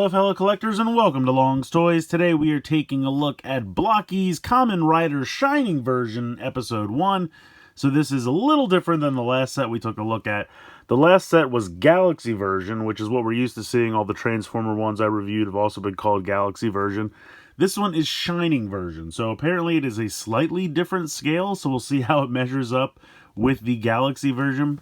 Hello fellow collectors and welcome to Long's Toys. Today we are taking a look at Blokees Kamen Rider Shining version episode 1. So this is a little different than the last set we took a look at. The last set was Galaxy version, which is what we're used to seeing. All the Transformer ones I reviewed have also been called Galaxy version. This one is Shining version. So apparently it is a slightly different scale, so we'll see how it measures up with the Galaxy version.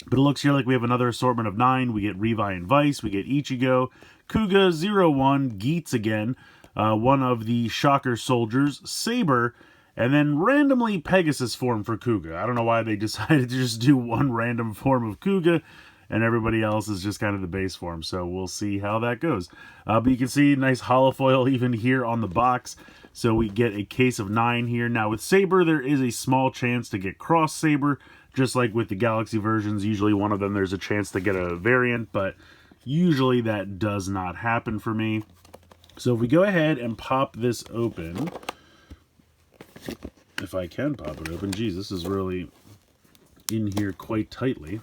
But it looks here like we have another assortment of 9. We get Revi and Vice, we get Ichigo, Kuga, 01, Geets again, one of the Shocker soldiers, Saber, and then randomly Pegasus form for Kuga. I don't know why they decided to just do one random form of Kuga, and everybody else is just kind of the base form, so we'll see how that goes. But you can see nice holofoil even here on the box, so we get a case of 9 here. Now with Saber, there is a small chance to get Cross Saber, just like with the Galaxy versions. Usually one of them there's a chance to get a variant, but usually that does not happen for me. So if we go ahead and pop this open, if I can pop it open, geez, this is really in here quite tightly.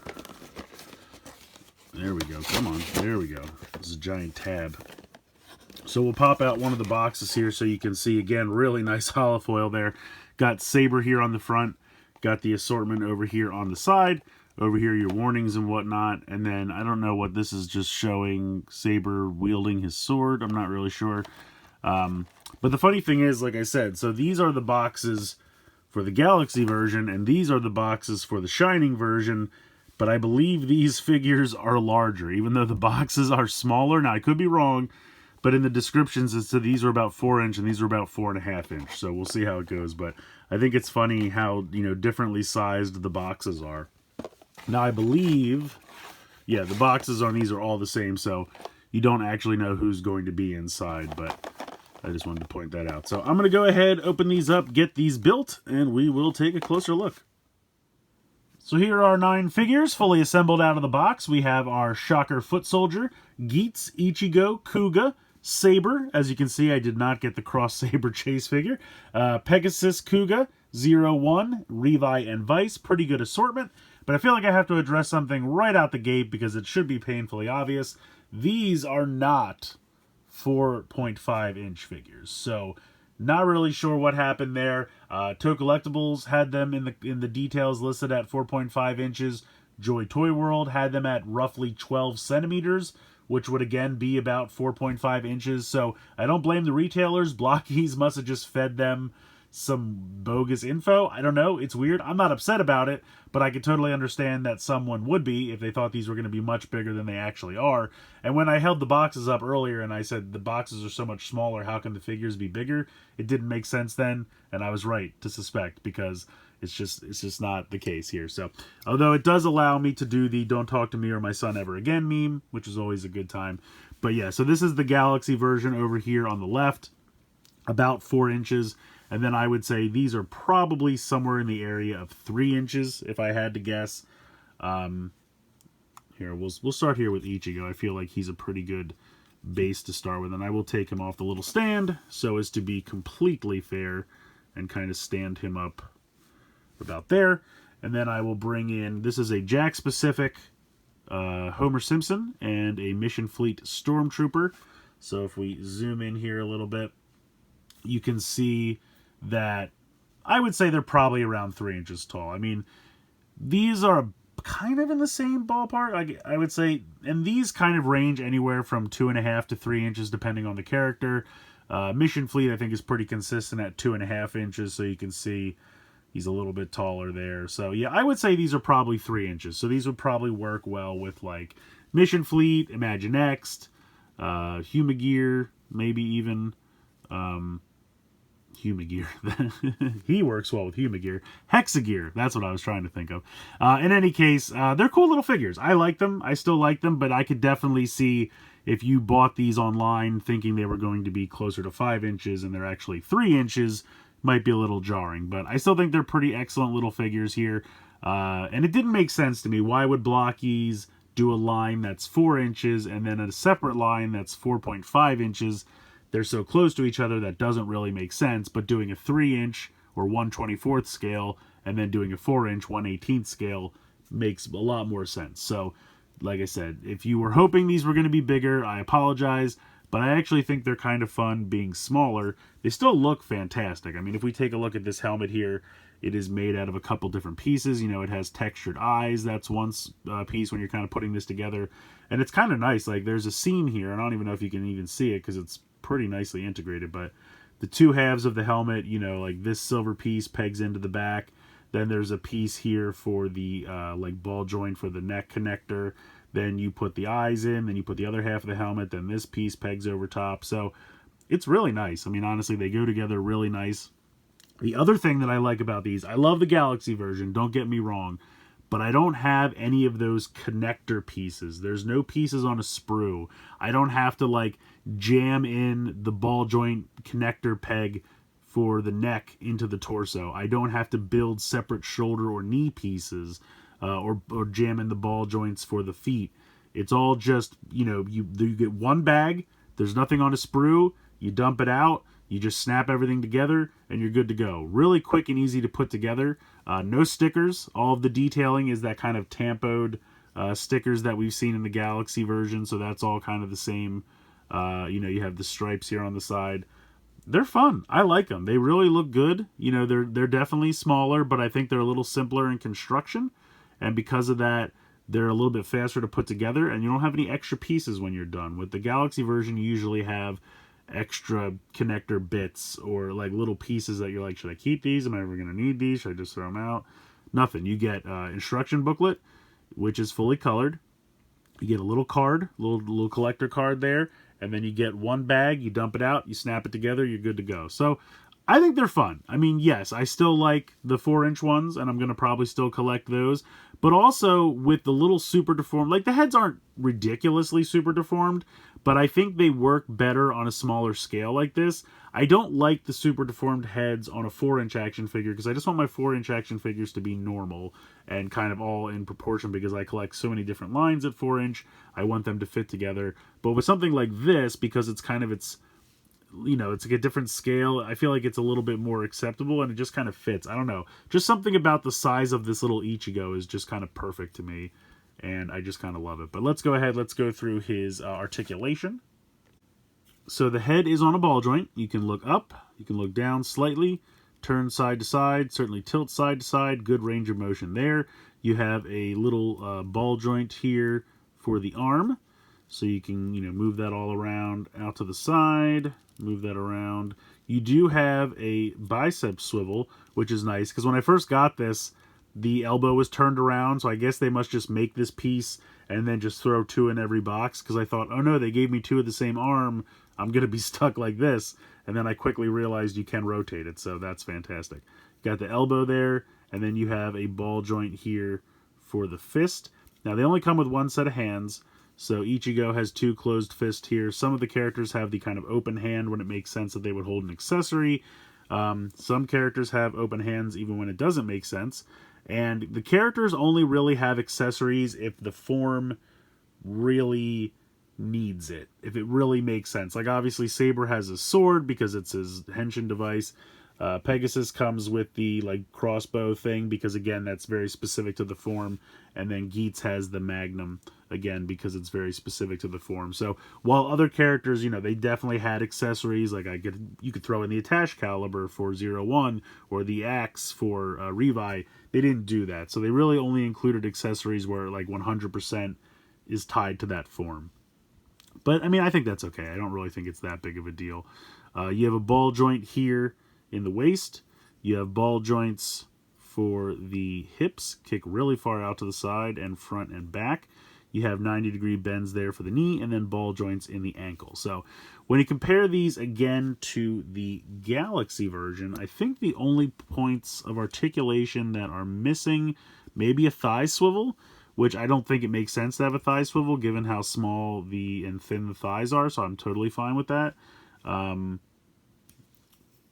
There we go, come on, there we go. This is a giant tab. So we'll pop out one of the boxes here so you can see, again, really nice holofoil there. Got Saber here on the front. Got the assortment over here on the side. Over here, your warnings and whatnot. And then, I don't know what this is just showing. Saber wielding his sword. I'm not really sure. But the funny thing is, like I said, so these are the boxes for the Galaxy version, and these are the boxes for the Shining version. But I believe these figures are larger, even though the boxes are smaller. Now, I could be wrong, but in the descriptions it said these are about 4 inch and these are about 4.5 inch. So we'll see how it goes. But I think it's funny how, you know, differently sized the boxes are. Now I believe, yeah, the boxes on these are all the same, so you don't actually know who's going to be inside, but I just wanted to point that out. So I'm going to go ahead, open these up, get these built, and we will take a closer look. So here are our 9 figures, fully assembled out of the box. We have our Shocker Foot Soldier, Geets, Ichigo, Kuga, Saber. As you can see, I did not get the Cross Saber Chase figure. Pegasus, Kuga, 01, Revi, and Vice. Pretty good assortment. But I feel like I have to address something right out the gate because it should be painfully obvious. These are not 4.5 inch figures. So not really sure what happened there. Toe Collectibles had them in the details listed at 4.5 inches. Joy Toy World had them at roughly 12 centimeters, which would again be about 4.5 inches. So I don't blame the retailers. Blokees must have just fed them some bogus info. I don't know. It's weird. I'm not upset about it, but I could totally understand that someone would be if they thought these were going to be much bigger than they actually are. And when I held the boxes up earlier and I said the boxes are so much smaller, how can the figures be bigger? It didn't make sense then, and I was right to suspect because it's just not the case here. So, although it does allow me to do the "Don't talk to me or my son ever again" meme, which is always a good time. But yeah, so this is the Galaxy version over here on the left, about 4 inches. And then I would say these are probably somewhere in the area of 3 inches, if I had to guess. Here, we'll start here with Ichigo. I feel like he's a pretty good base to start with. And I will take him off the little stand so as to be completely fair and kind of stand him up about there. And then I will bring in, this is a Jack-specific Homer Simpson and a Mission Fleet Stormtrooper. So if we zoom in here a little bit, you can see that I would say they're probably around 3 inches tall. I mean, these are kind of in the same ballpark, I would say, and these kind of range anywhere from 2.5 to 3 inches depending on the character. Mission Fleet, I think, is pretty consistent at 2.5 inches, so you can see he's a little bit taller there. So yeah, I would say these are probably 3 inches. So these would probably work well with like Mission Fleet, Imaginext, Humagear, maybe even Humagear. He works well with Humagear. Hexagear, that's what I was trying to think of. In any case, they're cool little figures. I like them. I still like them, but I could definitely see if you bought these online thinking they were going to be closer to 5 inches and they're actually 3 inches, might be a little jarring. But I still think they're pretty excellent little figures here. And it didn't make sense to me. Why would Blokees do a line that's 4 inches and then a separate line that's 4.5 inches? They're so close to each other that doesn't really make sense, but doing a 3-inch or 1/24th scale and then doing a 4-inch 1/18th scale makes a lot more sense. So, like I said, if you were hoping these were going to be bigger, I apologize, but I actually think they're kind of fun being smaller. They still look fantastic. I mean, if we take a look at this helmet here, it is made out of a couple different pieces. You know, it has textured eyes. That's one piece when you're kind of putting this together. And it's kind of nice. Like, there's a seam here, and I don't even know if you can even see it because it's pretty nicely integrated. But the two halves of the helmet, you know, like this silver piece pegs into the back. Then there's a piece here for the like ball joint for the neck connector. Then you put the eyes in, then you put the other half of the helmet, then this piece pegs over top. So it's really nice. I mean, honestly, they go together really nice. The other thing that I like about these, I love the Galaxy version, don't get me wrong, but I don't have any of those connector pieces. There's no pieces on a sprue. I don't have to like jam in the ball joint connector peg for the neck into the torso. I don't have to build separate shoulder or knee pieces. Or jam in the ball joints for the feet. It's all just, you know, you get one bag, there's nothing on a sprue, you dump it out, you just snap everything together, and you're good to go. Really quick and easy to put together. No stickers. All of the detailing is that kind of tampoed stickers that we've seen in the Galaxy version, so that's all kind of the same. You know, you have the stripes here on the side. They're fun. I like them. They really look good. You know, they're definitely smaller, but I think they're a little simpler in construction. And because of that, they're a little bit faster to put together, and you don't have any extra pieces when you're done. With the Galaxy version, you usually have extra connector bits or like little pieces that you're like, should I keep these? Am I ever going to need these? Should I just throw them out? Nothing. You get instruction booklet, which is fully colored. You get a little card, little collector card there, and then you get one bag, you dump it out, you snap it together, you're good to go. So I think they're fun. I mean, yes, I still like the 4-inch ones, and I'm going to probably still collect those. But also, with the little super deformed, like the heads aren't ridiculously super deformed, but I think they work better on a smaller scale like this. I don't like the super deformed heads on a 4-inch action figure, because I just want my 4-inch action figures to be normal and kind of all in proportion, because I collect so many different lines at 4-inch. I want them to fit together. But with something like this, because it's kind of you know, it's like a different scale, I feel like it's a little bit more acceptable, and it just kind of fits. I don't know. Just something about the size of this little Ichigo is just kind of perfect to me, and I just kind of love it. But let's go ahead. Let's go through his articulation. So the head is on a ball joint. You can look up. You can look down slightly. Turn side to side. Certainly tilt side to side. Good range of motion there. You have a little ball joint here for the arm. So you can, you know, move that all around out to the side, move that around. You do have a bicep swivel, which is nice, because when I first got this, the elbow was turned around, so I guess they must just make this piece and then just throw 2 in every box, because I thought, oh no, they gave me 2 of the same arm, I'm going to be stuck like this. And then I quickly realized you can rotate it, so that's fantastic. Got the elbow there, and then you have a ball joint here for the fist. Now, they only come with one set of hands, so Ichigo has 2 closed fists here. Some of the characters have the kind of open hand when it makes sense that they would hold an accessory. Some characters have open hands even when it doesn't make sense. And the characters only really have accessories if the form really needs it. If it really makes sense. Like, obviously, Saber has his sword because it's his henshin device. Pegasus comes with the like crossbow thing because, again, that's very specific to the form. And then Geets has the magnum, again, because it's very specific to the form. So while other characters, you know, they definitely had accessories, like you could throw in the attached caliber for 01 or the axe for Revi, they didn't do that. So they really only included accessories where like 100% is tied to that form. But I mean, I think that's okay. I don't really think it's that big of a deal. You have a ball joint here in the waist. You have ball joints for the hips, kick really far out to the side and front and back. You have 90-degree bends there for the knee, and then ball joints in the ankle. So when you compare these again to the Galaxy version, I think the only points of articulation that are missing, maybe a thigh swivel, which I don't think it makes sense to have a thigh swivel given how small and thin the thighs are, so I'm totally fine with that.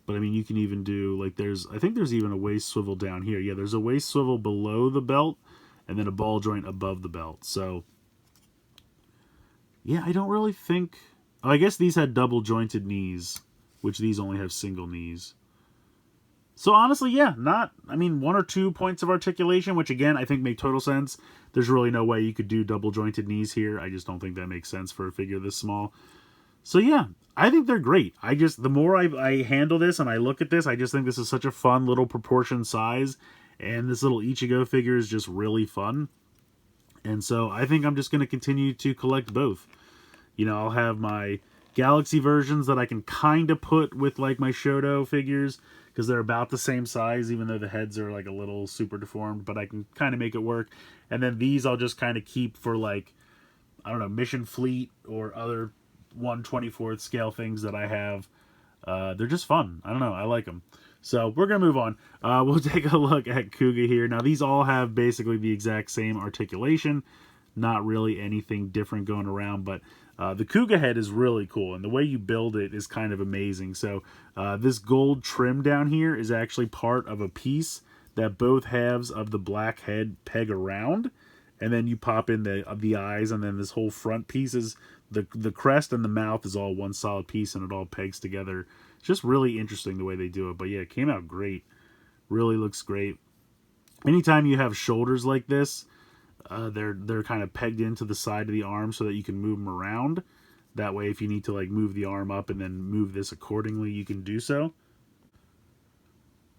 But I mean, you can even do, like, I think there's even a waist swivel down here. Yeah, there's a waist swivel below the belt, and then a ball joint above the belt. So, yeah, I don't really think... Oh, I guess these had double jointed knees, which these only have single knees. So honestly, yeah, I mean, 1 or 2 points of articulation, which again, I think make total sense. There's really no way you could do double jointed knees here. I just don't think that makes sense for a figure this small. So yeah, I think they're great. The more I handle this and I look at this, I just think this is such a fun little proportion size. And this little Ichigo figure is just really fun. And so I think I'm just going to continue to collect both. You know, I'll have my Galaxy versions that I can kind of put with like my Shoto figures because they're about the same size, even though the heads are like a little super deformed, but I can kind of make it work. And then these I'll just kind of keep for like, I don't know, Mission Fleet or other 1/24th scale things that I have. They're just fun. I don't know. I like them. So we're going to move on. We'll take a look at Kuga here. Now, these all have basically the exact same articulation. Not really anything different going around, but the Kuga head is really cool, and the way you build it is kind of amazing. So this gold trim down here is actually part of a piece that both halves of the black head peg around, and then you pop in the eyes, and then this whole front piece is the crest and the mouth is all one solid piece, and it all pegs together. It's just really interesting the way they do it. But yeah, it came out great. Really looks great. Anytime you have shoulders like this, they're kind of pegged into the side of the arm so that you can move them around. That way, if you need to like move the arm up and then move this accordingly, you can do so.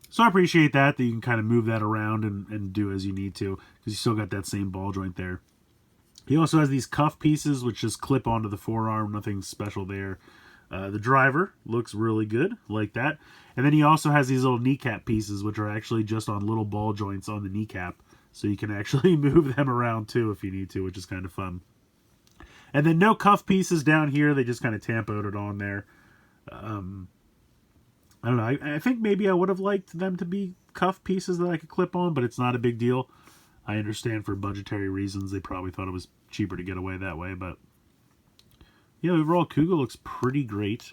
So I appreciate that you can kind of move that around and do as you need to, because you still got that same ball joint there. He also has these cuff pieces, which just clip onto the forearm. Nothing special there. The driver looks really good, like that. And then he also has these little kneecap pieces, which are actually just on little ball joints on the kneecap. So you can actually move them around too if you need to, which is kind of fun. And then no cuff pieces down here. They just kind of tampoed it on there. I don't know. I think maybe I would have liked them to be cuff pieces that I could clip on, but it's not a big deal. I understand for budgetary reasons they probably thought it was cheaper to get away that way, but yeah, overall Kuga looks pretty great.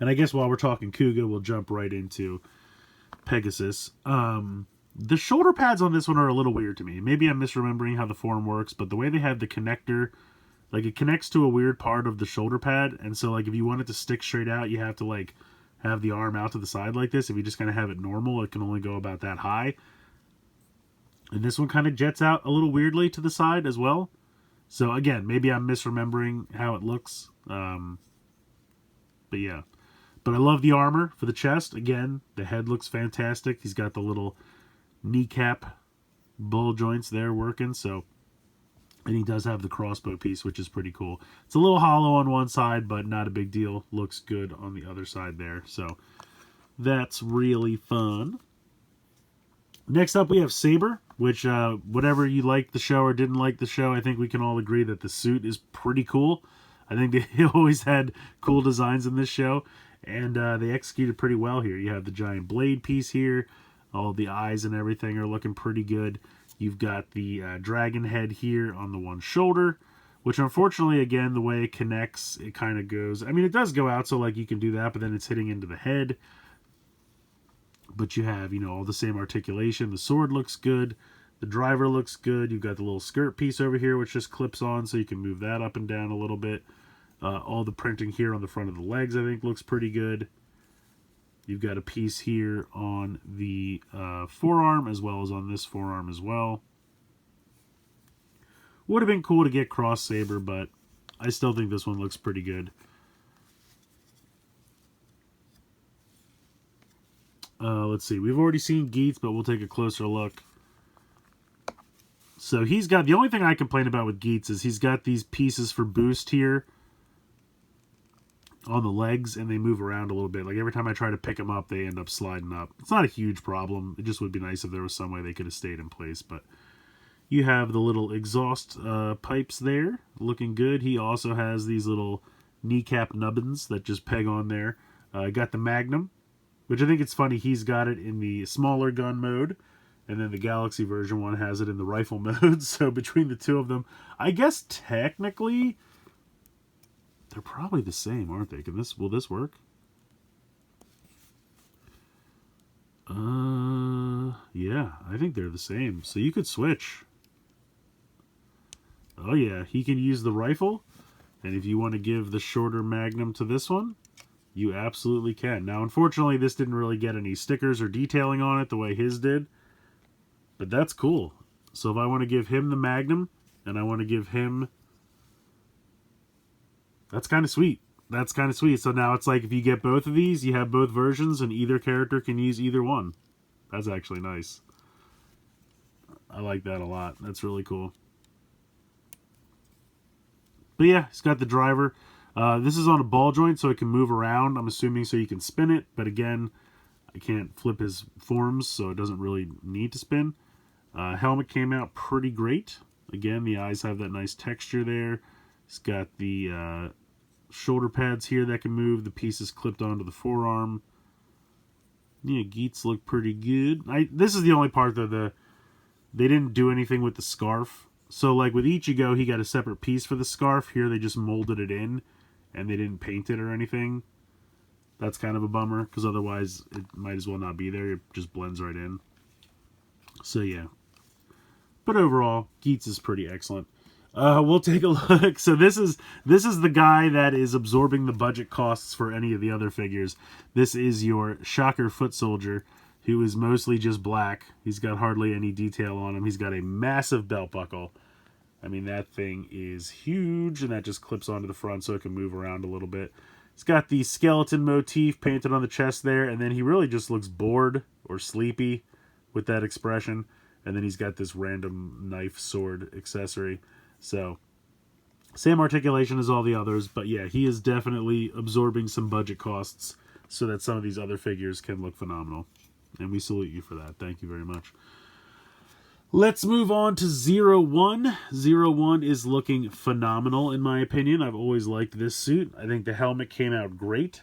And I guess while we're talking Kuga, we'll jump right into Pegasus. The shoulder pads on this one are a little weird to me. Maybe I'm misremembering how the form works, but the way they have the connector, like it connects to a weird part of the shoulder pad, and so like if you want it to stick straight out, you have to like have the arm out to the side like this. If you just kind of have it normal, it can only go about that high. And this one kind of jets out a little weirdly to the side as well. So again, maybe I'm misremembering how it looks. But yeah. But I love the armor for the chest. Again, the head looks fantastic. He's got the little kneecap ball joints there working. So, and he does have the crossbow piece, which is pretty cool. It's a little hollow on one side, but not a big deal. Looks good on the other side there. So that's really fun. Next up, we have Saber, which, whatever you liked the show or didn't like the show, I think we can all agree that the suit is pretty cool. I think they always had cool designs in this show, and they executed pretty well here. You have the giant blade piece here. All the eyes and everything are looking pretty good. You've got the dragon head here on the one shoulder, which unfortunately, again, the way it connects, it kind of goes... I mean, it does go out, so like you can do that, but then it's hitting into the head. But you have, you know, all the same articulation. The sword looks good. The driver looks good. You've got the little skirt piece over here, which just clips on, so you can move that up and down a little bit. All the printing here on the front of the legs, I think, looks pretty good. You've got a piece here on the forearm, as well as on this forearm as well. Would have been cool to get Cross Saber, but I still think this one looks pretty good. Let's see. We've already seen Geets, but we'll take a closer look. So he's got... The only thing I complain about with Geets is he's got these pieces for boost here on the legs, and they move around a little bit. Like every time I try to pick them up, they end up sliding up. It's not a huge problem. It just would be nice if there was some way they could have stayed in place. But you have the little exhaust pipes there, looking good. He also has these little kneecap nubbins that just peg on there. Got the Magnum, which I think it's funny. He's got it in the smaller gun mode, and then the Galaxy version one has it in the rifle mode. So between the two of them, I guess technically they're probably the same, aren't they? Will this work? Yeah, I think they're the same. So you could switch. Oh yeah, he can use the rifle, and if you want to give the shorter Magnum to this one, you absolutely can. Now, unfortunately, this didn't really get any stickers or detailing on it the way his did, but that's cool. So if I want to give him the Magnum, and I want to give him That's kind of sweet. That's kind of sweet. So now it's like if you get both of these, you have both versions, and either character can use either one. That's actually nice. I like that a lot. That's really cool. But yeah, it's got the driver. This is on a ball joint, so it can move around. I'm assuming so you can spin it. But again, I can't flip his forms, so it doesn't really need to spin. Helmet came out pretty great. Again, the eyes have that nice texture there. It's got the shoulder pads here that can move. The pieces clipped onto the forearm. Yeah, Geets look pretty good. This is the only part that they didn't do anything with the scarf. So like with Ichigo, he got a separate piece for the scarf. Here they just molded it in, and they didn't paint it or anything. That's kind of a bummer, because otherwise it might as well not be there. It just blends right in. So yeah. But overall, Geets is pretty excellent. We'll take a look. So this is the guy that is absorbing the budget costs for any of the other figures. This is your Shocker foot soldier, who is mostly just black. He's got hardly any detail on him. He's got a massive belt buckle. I mean, that thing is huge, and that just clips onto the front so it can move around a little bit. He's got the skeleton motif painted on the chest there, and then he really just looks bored or sleepy with that expression. And then he's got this random knife sword accessory. So, same articulation as all the others, but yeah, he is definitely absorbing some budget costs so that some of these other figures can look phenomenal. And we salute you for that. Thank you very much. Let's move on to 01. 01 is looking phenomenal, in my opinion. I've always liked this suit. I think the helmet came out great.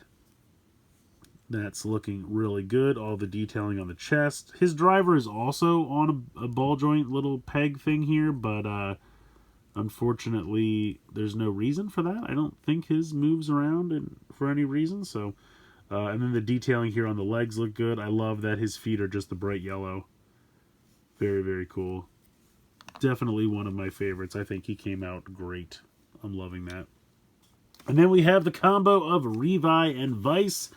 That's looking really good. All the detailing on the chest. His driver is also on a ball joint little peg thing here, but unfortunately, there's no reason for that. I don't think his moves around for any reason. So, and then the detailing here on the legs look good. I love that his feet are just the bright yellow. Very, very cool. Definitely one of my favorites. I think he came out great. I'm loving that. And then we have the combo of Revi and Vice.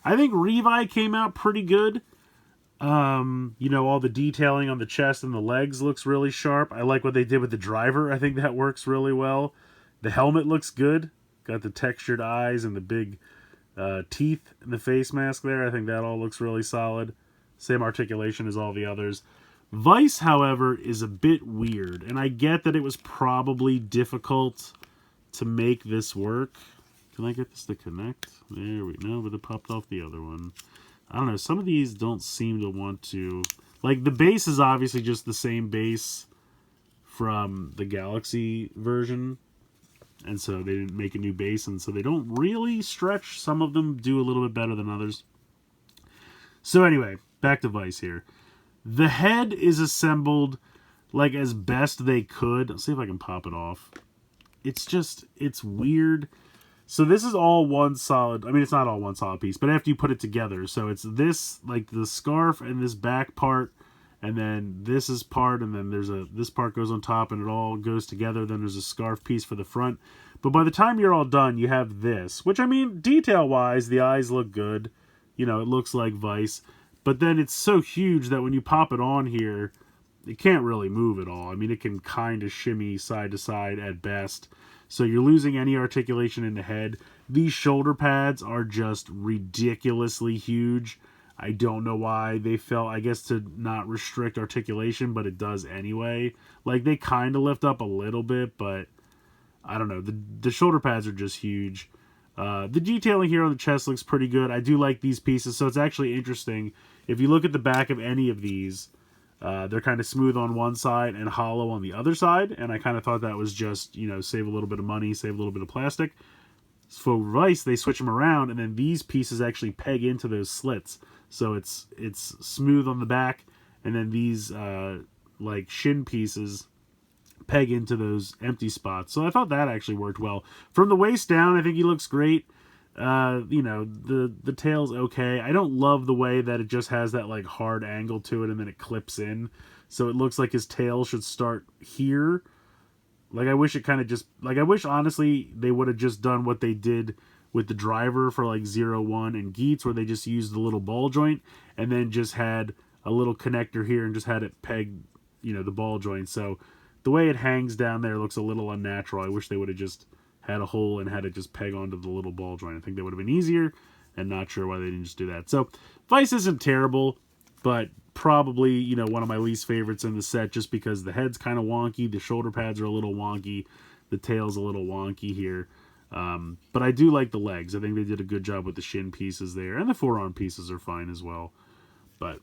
I think Revi came out pretty good. You know, all the detailing on the chest and the legs looks really sharp. I like what they did with the driver. I think that works really well. The helmet looks good. Got the textured eyes and the big teeth in the face mask there. I think that all looks really solid. Same articulation as all the others. Vice, however, is a bit weird. And I get that it was probably difficult to make this work. Can I get this to connect? There we go, but it popped off the other one. I don't know, some of these don't seem to want to... Like, the base is obviously just the same base from the Galaxy version. And so they didn't make a new base, and so they don't really stretch. Some of them do a little bit better than others. So anyway, back to Vice here. The head is assembled, like, as best they could. Let's see if I can pop it off. It's weird. So this is all one solid, I mean, it's not all one solid piece, but after you put it together, so it's this, like the scarf and this back part, and then this is part, and then this part goes on top, and it all goes together, then there's a scarf piece for the front. But by the time you're all done, you have this, which, I mean, detail-wise, the eyes look good. You know, it looks like Vice. But then it's so huge that when you pop it on here, it can't really move at all. I mean, it can kind of shimmy side to side at best. So you're losing any articulation in the head. These shoulder pads are just ridiculously huge. I don't know why they felt, I guess, to not restrict articulation, but it does anyway. Like, they kind of lift up a little bit, but I don't know. The shoulder pads are just huge. The detailing here on the chest looks pretty good. I do like these pieces, so it's actually interesting. If you look at the back of any of these, they're kind of smooth on one side and hollow on the other side, and I kind of thought that was just, you know, save a little bit of money, save a little bit of plastic. For Vice, they switch them around, and then these pieces actually peg into those slits. So it's smooth on the back, and then these, like, shin pieces peg into those empty spots. So I thought that actually worked well. From the waist down, I think he looks great. You know, the tail's okay. I don't love the way that it just has that, like, hard angle to it and then it clips in. So it looks like his tail should start here. Like, I wish it kind of just... Like, I wish, honestly, they would have just done what they did with the driver for, like, 01 and Geets, where they just used the little ball joint and then just had a little connector here and just had it peg, you know, the ball joint. So the way it hangs down there looks a little unnatural. I wish they would have just had a hole and had it just peg onto the little ball joint. I think that would have been easier, and not sure why they didn't just do that. So Vice isn't terrible, but probably, you know, one of my least favorites in the set, just because the head's kind of wonky, the shoulder pads are a little wonky, the tail's a little wonky here. But I do like the legs. I think they did a good job with the shin pieces there, and the forearm pieces are fine as well. But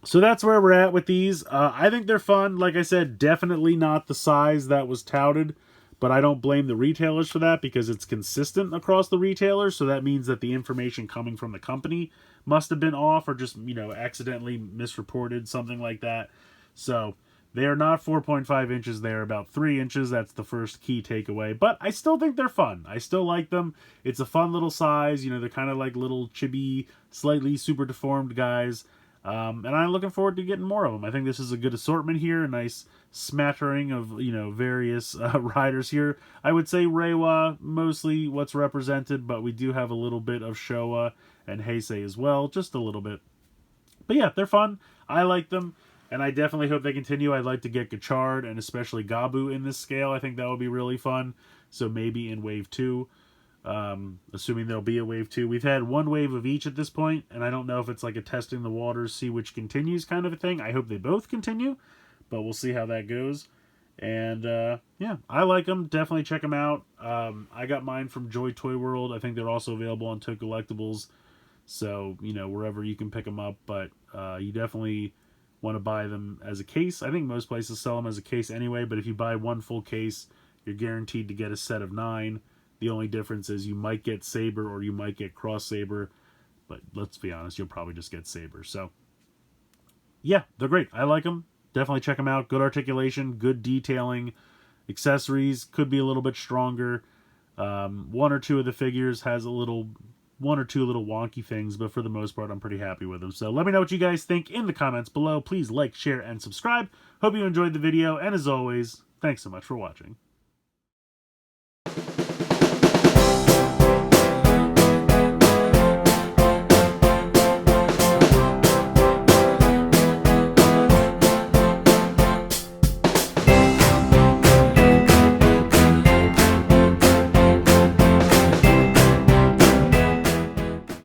so that's where we're at with these. I think they're fun. Like I said, definitely not the size that was touted, but I don't blame the retailers for that because it's consistent across the retailers. So that means that the information coming from the company must have been off, or just, you know, accidentally misreported, something like that. So they are not 4.5 inches. They're about 3 inches. That's the first key takeaway. But I still think they're fun. I still like them. It's a fun little size. You know, they're kind of like little chibi, slightly super deformed guys. And I'm looking forward to getting more of them. I think this is a good assortment here. A nice smattering of, you know, various riders here. I would say Reiwa, mostly what's represented, but we do have a little bit of Showa and Heisei as well. Just a little bit. But yeah, they're fun. I like them. And I definitely hope they continue. I'd like to get Gachard and especially Gabu in this scale. I think that would be really fun. So maybe in Wave 2. Assuming there'll be a Wave 2. We've had one wave of each at this point, and I don't know if it's like a testing the waters, see which continues kind of a thing. I hope they both continue, but we'll see how that goes. And yeah, I like them. Definitely check them out. I got mine from Joy Toy World. I think they're also available on Toy Collectibles. So, you know, wherever you can pick them up, but you definitely want to buy them as a case. I think most places sell them as a case anyway, but if you buy one full case, you're guaranteed to get a set of 9. The only difference is you might get Saber or you might get Cross Saber, but let's be honest, you'll probably just get Saber. So, yeah, they're great. I like them. Definitely check them out. Good articulation, good detailing. Accessories could be a little bit stronger. One or two of the figures has one or two little wonky things, but for the most part, I'm pretty happy with them. So let me know what you guys think in the comments below. Please like, share, and subscribe. Hope you enjoyed the video, and as always, thanks so much for watching.